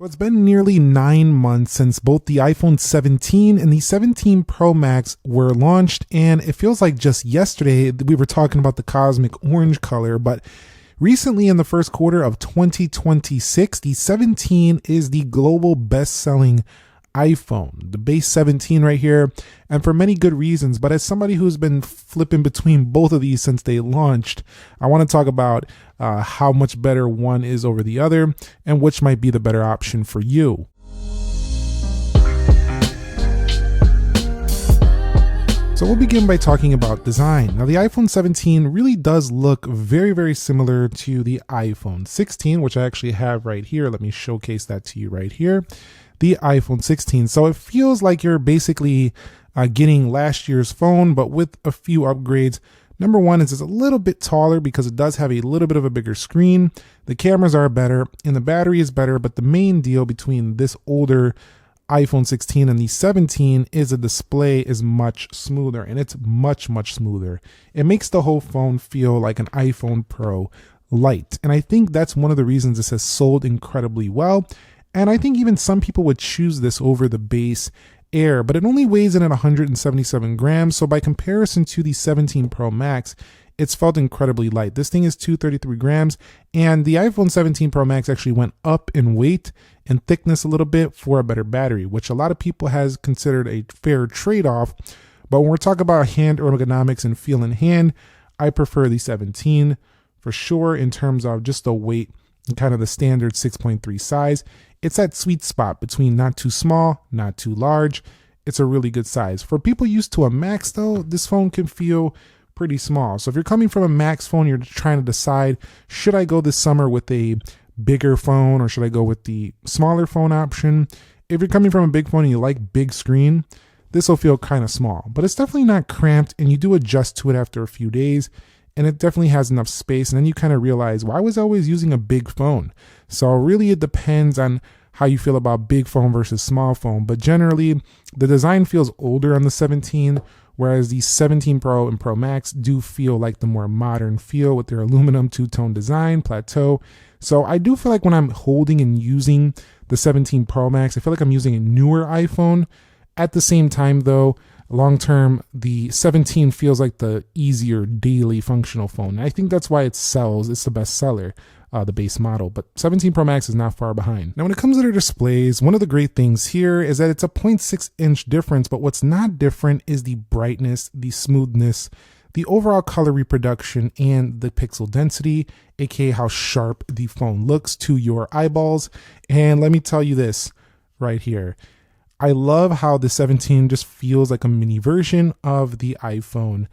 Well, it's been nearly 9 months since both the iPhone 17 and the 17 Pro Max were launched, and it feels like just yesterday we were talking about the cosmic orange color, but recently in the first quarter of 2026, the 17 is the global best-selling iPhone, the base 17 right here, and for many good reasons. But as somebody who's been flipping between both of these since they launched, I want to talk about how much better one is over the other and which might be the better option for you. So we'll begin by talking about design. Now the iPhone 17 really does look very, very similar to the iPhone 16, which I actually have right here. Let me showcase that to you right here. The iPhone 16. So it feels like you're basically getting last year's phone, but with a few upgrades. Number one is it's a little bit taller because it does have a little bit of a bigger screen. The cameras are better and the battery is better, but the main deal between this older iPhone 16 and the 17 is the display is much smoother, and it's much smoother. It makes the whole phone feel like an iPhone Pro Lite. And I think that's one of the reasons this has sold incredibly well. And I think even some people would choose this over the base Air, but it only weighs in at 177 grams. So by comparison to the 17 Pro Max, it's felt incredibly light. This thing is 233 grams, and the iPhone 17 Pro Max actually went up in weight and thickness a little bit for a better battery, which a lot of people has considered a fair trade-off. But when we're talking about hand ergonomics and feel in hand, I prefer the 17 for sure in terms of just the weight and kind of the standard 6.3 size. It's that sweet spot between not too small, not too large. It's a really good size. For people used to a Max though, this phone can feel pretty small. So if you're coming from a Max phone, you're trying to decide, should I go this summer with a bigger phone or should I go with the smaller phone option? If you're coming from a big phone and you like big screen, this will feel kind of small, but it's definitely not cramped, and you do adjust to it after a few days. And it definitely has enough space. And then you kind of realize, why was I always using a big phone? So really it depends on how you feel about big phone versus small phone. But generally, the design feels older on the 17, whereas the 17 Pro and Pro Max do feel like the more modern feel with their aluminum two-tone design, plateau. So I do feel like when I'm holding and using the 17 Pro Max, I feel like I'm using a newer iPhone. At the same time though, long term, the 17 feels like the easier daily functional phone. And I think that's why it sells. It's the best seller, the base model. But 17 Pro Max is not far behind. Now, when it comes to their displays, one of the great things here is that it's a 0.6-inch difference. But what's not different is the brightness, the smoothness, the overall color reproduction, and the pixel density, aka how sharp the phone looks to your eyeballs. And let me tell you this right here. I love how the 17 just feels like a mini version of the iPhone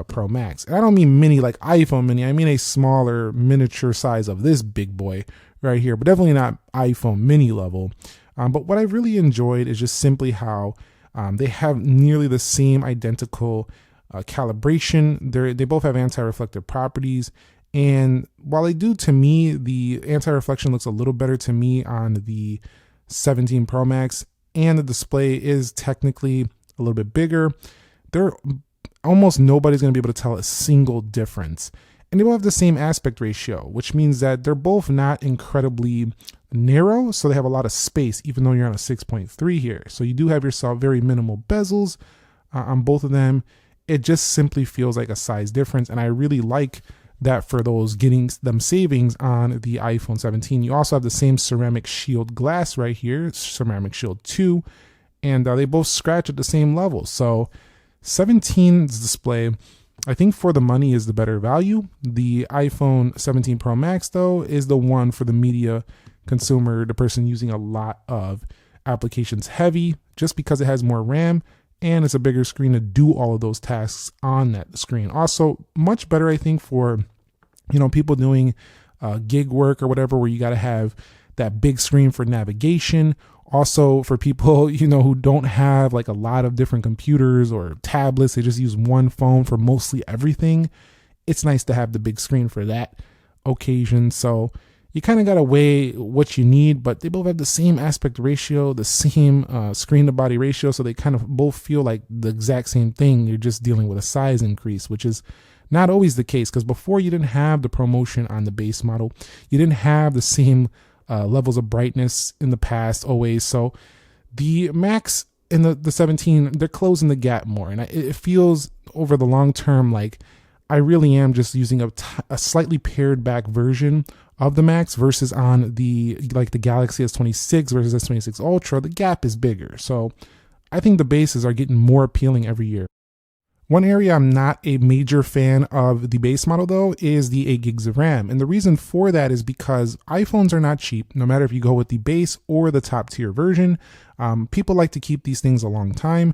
Pro Max. And I don't mean mini like iPhone mini. I mean a smaller miniature size of this big boy right here, but definitely not iPhone mini level. But what I really enjoyed is just simply how they have nearly the same identical calibration. They both have anti-reflective properties. And while they do, to me, the anti-reflection looks a little better to me on the 17 Pro Max, and the display is technically a little bit bigger, almost nobody's going to be able to tell a single difference. And they both have the same aspect ratio, which means that they're both not incredibly narrow, so they have a lot of space, even though you're on a 6.3 here. So you do have yourself very minimal bezels on both of them. It just simply feels like a size difference, and I really like that for those getting them savings on the iPhone 17. You also have the same ceramic shield glass right here, ceramic shield 2, and they both scratch at the same level. So 17's display, I think for the money, is the better value. The iPhone 17 Pro Max though is the one for the media consumer, the person using a lot of applications heavy, just because it has more RAM and it's a bigger screen to do all of those tasks on that screen. Also, much better, I think, for people doing gig work or whatever, where you got to have that big screen for navigation. Also, for people who don't have like a lot of different computers or tablets, they just use one phone for mostly everything. It's nice to have the big screen for that occasion. So you kind of got to weigh what you need, but they both have the same aspect ratio, the same screen to body ratio. So they kind of both feel like the exact same thing. You're just dealing with a size increase, which is not always the case, because before you didn't have the promotion on the base model. You didn't have the same levels of brightness in the past always. So the Max and the 17, they're closing the gap more. And it feels over the long term like I really am just using a slightly pared back version of the Max versus on the Galaxy S26 versus S26 Ultra, the gap is bigger. So I think the bases are getting more appealing every year. One area I'm not a major fan of the base model though is the 8 gigs of RAM. And the reason for that is because iPhones are not cheap, no matter if you go with the base or the top tier version. People like to keep these things a long time,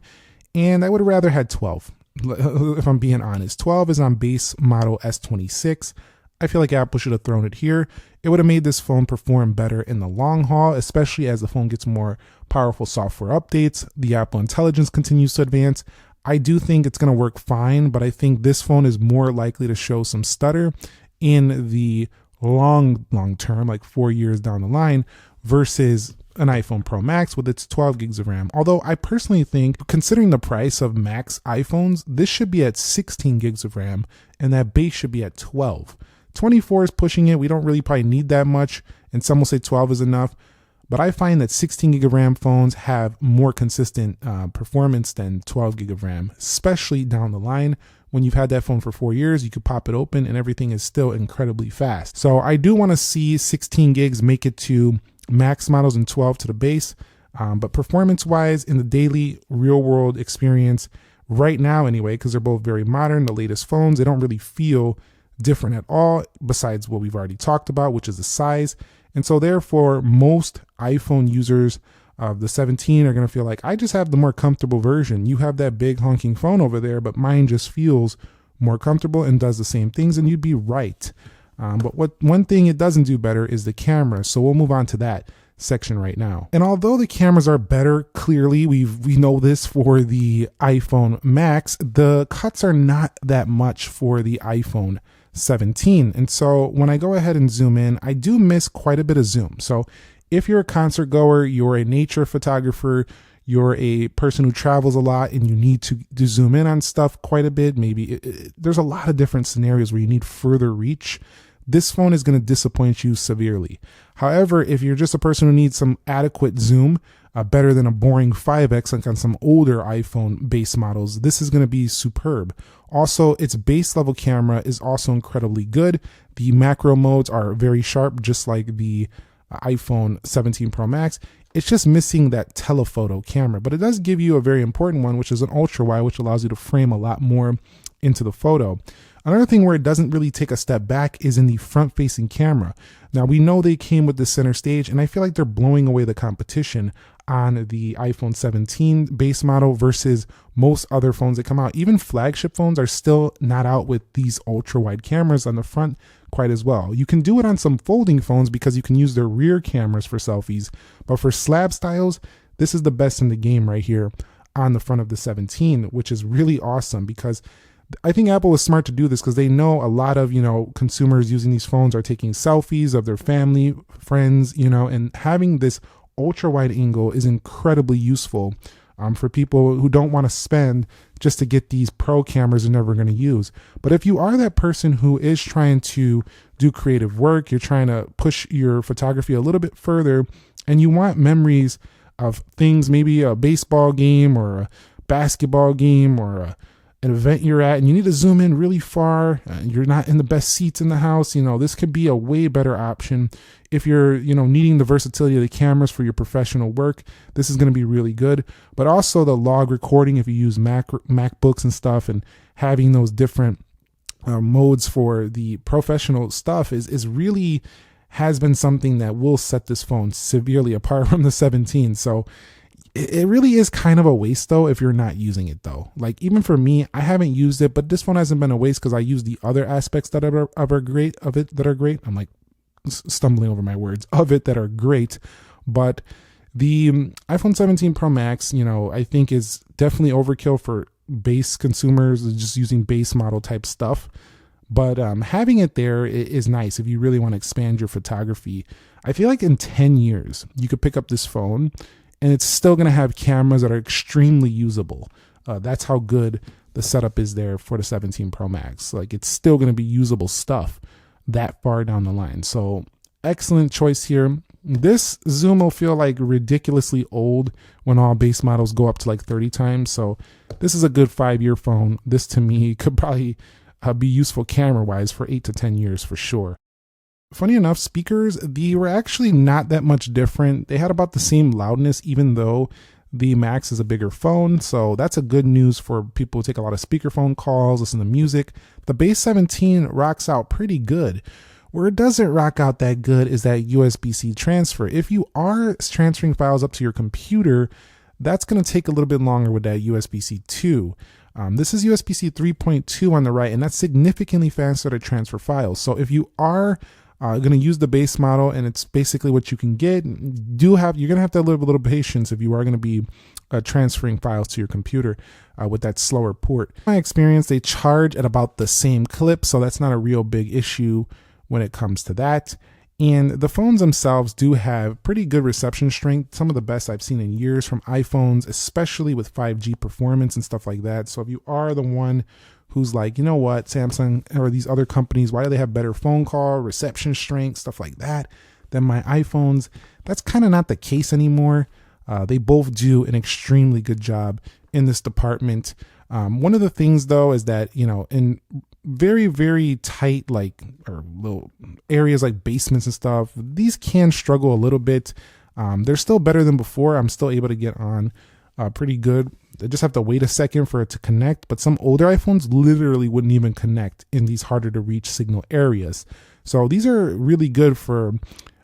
and I would have rather had 12. If I'm being honest, 12 is on base model S26. I feel like Apple should have thrown it here. It would have made this phone perform better in the long haul, especially as the phone gets more powerful software updates. The Apple Intelligence continues to advance. I do think it's going to work fine, but I think this phone is more likely to show some stutter in the long term, like 4 years down the line, versus an iPhone Pro Max with its 12 gigs of RAM. Although I personally think, considering the price of Max iPhones, this should be at 16 gigs of RAM and that base should be at 12. 24 is pushing it. We don't really probably need that much, and some will say 12 is enough. But I find that 16 gig of RAM phones have more consistent performance than 12 gig of RAM, especially down the line. When you've had that phone for 4 years, you could pop it open and everything is still incredibly fast. So I do want to see 16 gigs make it to Max models and 12 to the base. But performance-wise, in the daily real-world experience, right now anyway, because they're both very modern, the latest phones, they don't really feel different at all, besides what we've already talked about, which is the size. And so therefore, most iPhone users of the 17 are going to feel like, I just have the more comfortable version. You have that big honking phone over there, but mine just feels more comfortable and does the same things, and you'd be right. But one thing it doesn't do better is the camera. So we'll move on to that section right now. And although the cameras are better, clearly we know this for the iPhone Max, the cuts are not that much for the iPhone 17. And so when I go ahead and zoom in, I do miss quite a bit of zoom. So if you're a concert goer, you're a nature photographer, you're a person who travels a lot and you need to zoom in on stuff quite a bit, maybe there's a lot of different scenarios where you need further reach. This phone is going to disappoint you severely. However, if you're just a person who needs some adequate zoom, better than a boring 5x like on some older iPhone base models, this is going to be superb. Also, its base level camera is also incredibly good. The macro modes are very sharp, just like the iPhone 17 Pro Max. It's just missing that telephoto camera, but it does give you a very important one, which is an ultra wide, which allows you to frame a lot more into the photo. Another thing where it doesn't really take a step back is in the front-facing camera. Now, we know they came with the center stage, and I feel like they're blowing away the competition on the iPhone 17 base model versus most other phones that come out. Even flagship phones are still not out with these ultra-wide cameras on the front quite as well. You can do it on some folding phones because you can use their rear cameras for selfies, but for slab styles, this is the best in the game right here on the front of the 17, which is really awesome because I think Apple was smart to do this because they know a lot of, consumers using these phones are taking selfies of their family, friends, and having this ultra wide angle is incredibly useful for people who don't want to spend just to get these pro cameras they're never going to use. But if you are that person who is trying to do creative work, you're trying to push your photography a little bit further, and you want memories of things, maybe a baseball game or a basketball game or an event you're at, and you need to zoom in really far, you're not in the best seats in the house, this could be a way better option. If you're, needing the versatility of the cameras for your professional work, this is going to be really good. But also the log recording, if you use MacBooks and stuff, and having those different modes for the professional stuff is really has been something that will set this phone severely apart from the 17. So it really is kind of a waste though if you're not using it though. Like even for me, I haven't used it, but this phone hasn't been a waste because I use the other aspects that are great. I'm like stumbling over my words of it that are great. But the iPhone 17 Pro Max, I think is definitely overkill for base consumers just using base model type stuff. But having it there is nice if you really want to expand your photography. I feel like in 10 years, you could pick up this phone and it's still going to have cameras that are extremely usable. That's how good the setup is there for the 17 Pro Max. Like it's still going to be usable stuff that far down the line. So excellent choice here. This zoom will feel like ridiculously old when all base models go up to like 30 times. So this is a good 5-year phone. This to me could probably be useful camera wise for 8 to 10 years for sure. Funny enough, speakers, they were actually not that much different. They had about the same loudness, even though the Max is a bigger phone. So that's a good news for people who take a lot of speakerphone calls, listen to music. The base 17 rocks out pretty good. Where it doesn't rock out that good is that USB-C transfer. If you are transferring files up to your computer, that's going to take a little bit longer with that USB-C 2. This is USB-C 3.2 on the right, and that's significantly faster to transfer files. So if you are going to use the base model, and it's basically what you can get, you're going to have to have a little patience if you are going to be transferring files to your computer with that slower port. In my experience, they charge at about the same clip, so that's not a real big issue when it comes to that. And the phones themselves do have pretty good reception strength, some of the best I've seen in years from iPhones, especially with 5G performance and stuff like that. So if you are the one who's like, you know what, Samsung or these other companies, why do they have better phone call, reception strength, stuff like that than my iPhones? That's kind of not the case anymore. They both do an extremely good job in this department. One of the things though is that, in very, very tight, or little areas like basements and stuff, these can struggle a little bit. They're still better than before. I'm still able to get on pretty good. I just have to wait a second for it to connect, but some older iPhones literally wouldn't even connect in these harder to reach signal areas. So these are really good for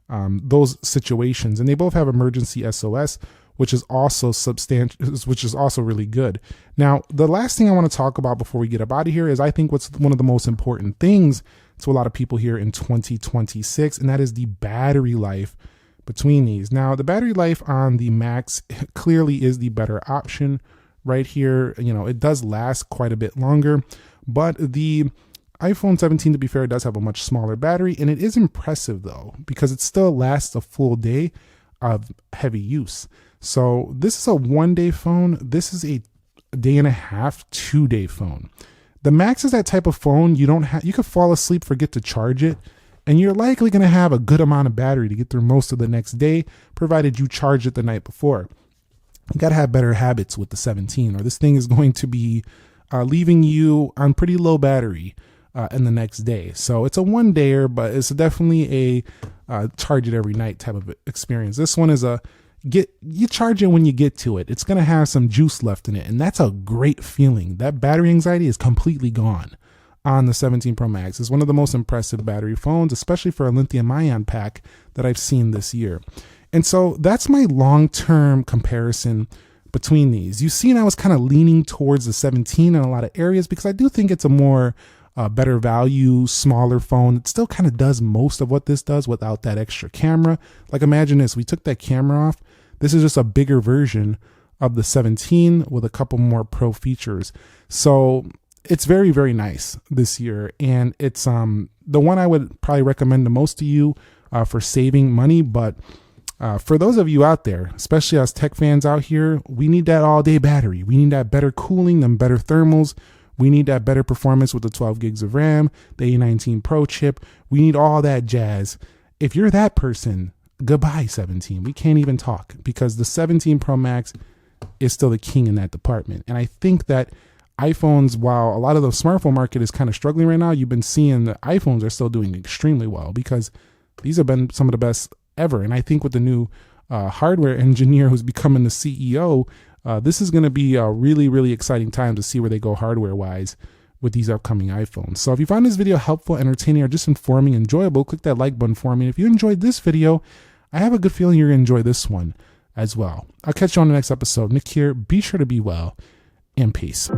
those situations, and they both have emergency SOS, which is also really good. Now, the last thing I want to talk about before we get up out of here is I think what's one of the most important things to a lot of people here in 2026, and that is the battery life between these. Now, the battery life on the Max clearly is the better option right here. It does last quite a bit longer, but the iPhone 17, to be fair, does have a much smaller battery, and it is impressive though, because it still lasts a full day of heavy use. So this is a 1-day phone. This is a day and a half, 2-day phone. The Max is that type of phone you could fall asleep, forget to charge it, and you're likely going to have a good amount of battery to get through most of the next day, provided you charge it the night before. You got to have better habits with the 17, or this thing is going to be leaving you on pretty low battery in the next day. So it's a 1-dayer, but it's definitely a charge it every night type of experience. This one is you charge it when you get to it. It's going to have some juice left in it, and that's a great feeling. That battery anxiety is completely gone on the 17 Pro Max. It's one of the most impressive battery phones, especially for a lithium ion pack that I've seen this year. And so that's my long-term comparison between these. You've seen I was kind of leaning towards the 17 in a lot of areas because I do think it's a more better value, smaller phone. It still kind of does most of what this does without that extra camera. Like imagine this, we took that camera off. This is just a bigger version of the 17 with a couple more pro features. So it's very, very nice this year. And it's the one I would probably recommend the most to you for saving money. But for those of you out there, especially us tech fans out here, we need that all-day battery. We need that better cooling, them better thermals. We need that better performance with the 12 gigs of RAM, the A19 Pro chip. We need all that jazz. If you're that person, goodbye 17. We can't even talk, because the 17 Pro Max is still the king in that department. And I think that iPhones, while a lot of the smartphone market is kind of struggling right now, you've been seeing the iPhones are still doing extremely well, because these have been some of the best ever. And I think with the new hardware engineer who's becoming the CEO, this is going to be a really, really exciting time to see where they go hardware wise with these upcoming iPhones. So if you found this video helpful, entertaining, or just informing, enjoyable, click that like button for me. And if you enjoyed this video, I have a good feeling you're going to enjoy this one as well. I'll catch you on the next episode. Nick here. Be sure to be well, and peace.